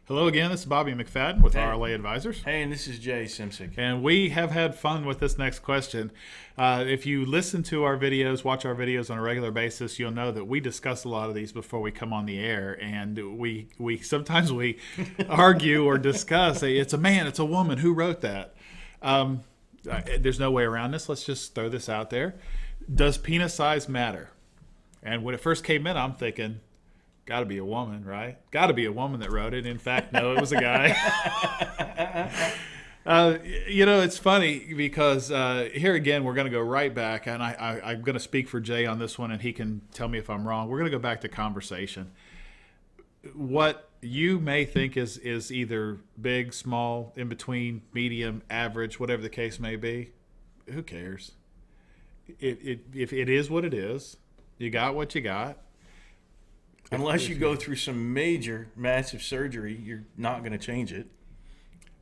Hello again, this is Bobby McFadden with Hey. RLA Advisors. Hey, and this is Jay Simsick. And we have had fun with this next question. If you listen to our videos, watch our videos on a regular basis, you'll know that we discuss a lot of these before we come on the air. And we sometimes we argue or discuss, it's a man, it's a woman, who wrote that? There's no way around this. Let's just throw this out there. Does penis size matter? And when it first came in, I'm thinking, got to be a woman, right? Got to be a woman that wrote it. In fact, no, it was a guy. It's funny because here again, we're going to go right back, and I'm going to speak for Jay on this one, and he can tell me if I'm wrong. We're going to go back to conversation. What you may think is either big, small, in between, medium, average, whatever the case may be, who cares? If it is what it is, you got what you got. Unless you go through some major, massive surgery, you're not going to change it.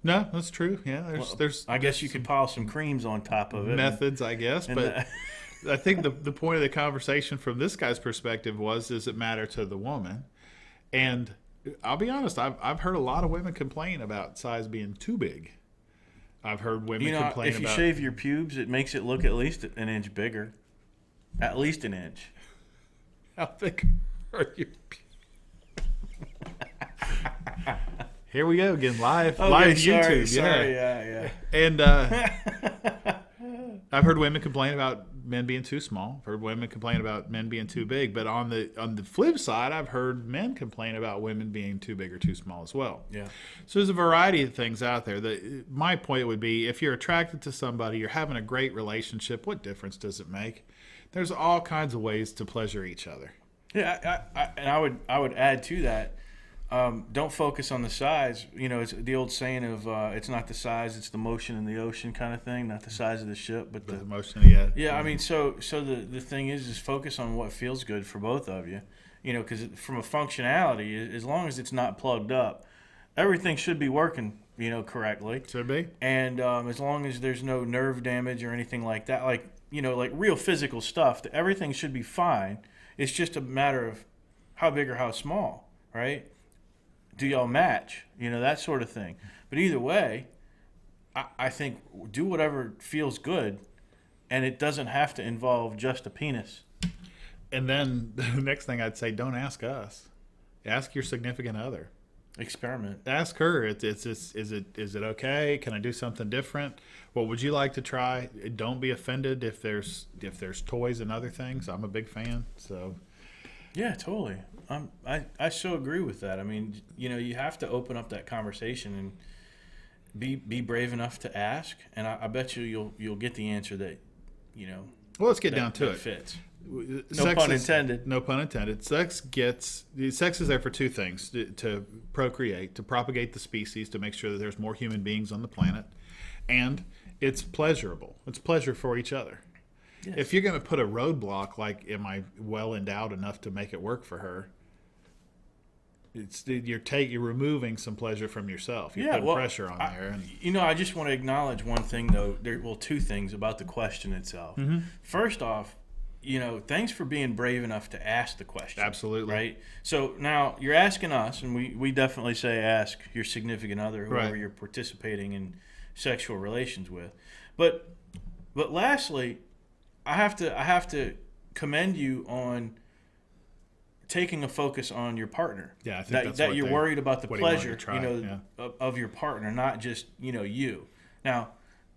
No, that's true. Yeah, there's. I guess you could pile some creams on top of it. Methods, I guess, but I think the point of the conversation from this guy's perspective was, does it matter to the woman? And I'll be honest, I've heard a lot of women complain about size being too big. I've heard women complain if you shave your pubes, it makes it look at least an inch bigger. At least an inch. How thick are your pubes? Here we go again, live YouTube. Yeah. And I've heard women complain about men being too small. I've heard women complain about men being too big. But on the flip side, I've heard men complain about women being too big or too small as well. Yeah. So there's a variety of things out there. My point would be, if you're attracted to somebody, you're having a great relationship, what difference does it make? There's all kinds of ways to pleasure each other. Yeah, I would add to that. Don't focus on the size. It's the old saying of it's not the size, it's the motion in the ocean kind of thing. Not the size of the ship, but the motion. Yeah. Yeah, I mean, so the thing is focus on what feels good for both of you. Because from a functionality, as long as it's not plugged up, everything should be working. Correctly. Should be. And as long as there's no nerve damage or anything like that, like real physical stuff, everything should be fine. It's just a matter of how big or how small, right? Do y'all match? That sort of thing. But either way, I think do whatever feels good, and it doesn't have to involve just a penis. And then the next thing I'd say, don't ask us. Ask your significant other. Experiment. Ask her. Is it okay? Can I do something different? What would you like to try? Don't be offended if there's toys and other things. I'm a big fan. So. Yeah, totally. I so agree with that. I mean, you have to open up that conversation and be brave enough to ask, and I bet you'll get the answer that Well, let's get down to it. Fits. No pun intended. No pun intended. Sex is there for two things: to procreate, to propagate the species, to make sure that there's more human beings on the planet, and it's pleasurable. It's pleasure for each other. Yes. If you're going to put a roadblock, like, am I well endowed enough to make it work for her? You're removing some pleasure from yourself. You're putting pressure on there. And, I just want to acknowledge one thing, though. Two things about the question itself. Mm-hmm. First off, thanks for being brave enough to ask the question. Absolutely. Right? So now you're asking us, and we definitely say ask your significant other, whoever you're participating in sexual relations with. But lastly, I have to commend you on taking a focus on your partner. Yeah, I think that you're worried about the pleasure, of your partner, not just you. Now,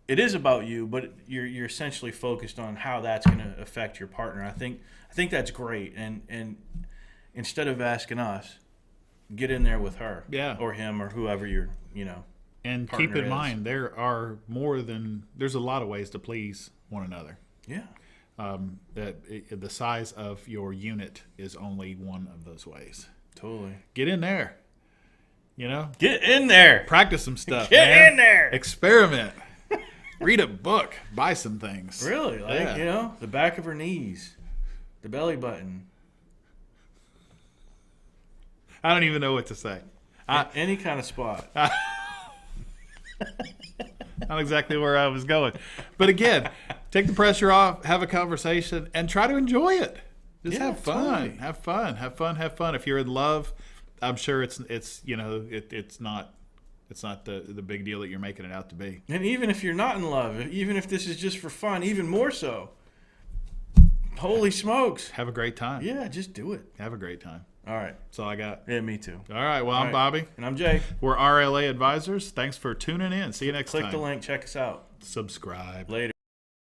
it is about you, but you're essentially focused on how that's going to affect your partner. I think that's great. And instead of asking us, get in there with her, or him, or whoever you're, And keep in mind, there's a lot of ways to please one another. Yeah. The size of your unit is only one of those ways. Totally. Get in there. Get in there. Practice some stuff. Get in there. Experiment. Read a book. Buy some things. Really? The back of her knees, the belly button. I don't even know what to say. Any kind of spot. Not exactly where I was going. But again, take the pressure off, have a conversation, and try to enjoy it. Just have fun. Totally. Have fun. If you're in love, I'm sure it's it's not the big deal that you're making it out to be. And even if you're not in love, even if this is just for fun, even more so. Holy smokes. Have a great time. Yeah, just do it. Have a great time. All right. That's all I got. Yeah, me too. All right. Well, I'm Bobby. And I'm Jay. We're RLA Advisors. Thanks for tuning in. See you next time. Click the link. Check us out. Subscribe. Later.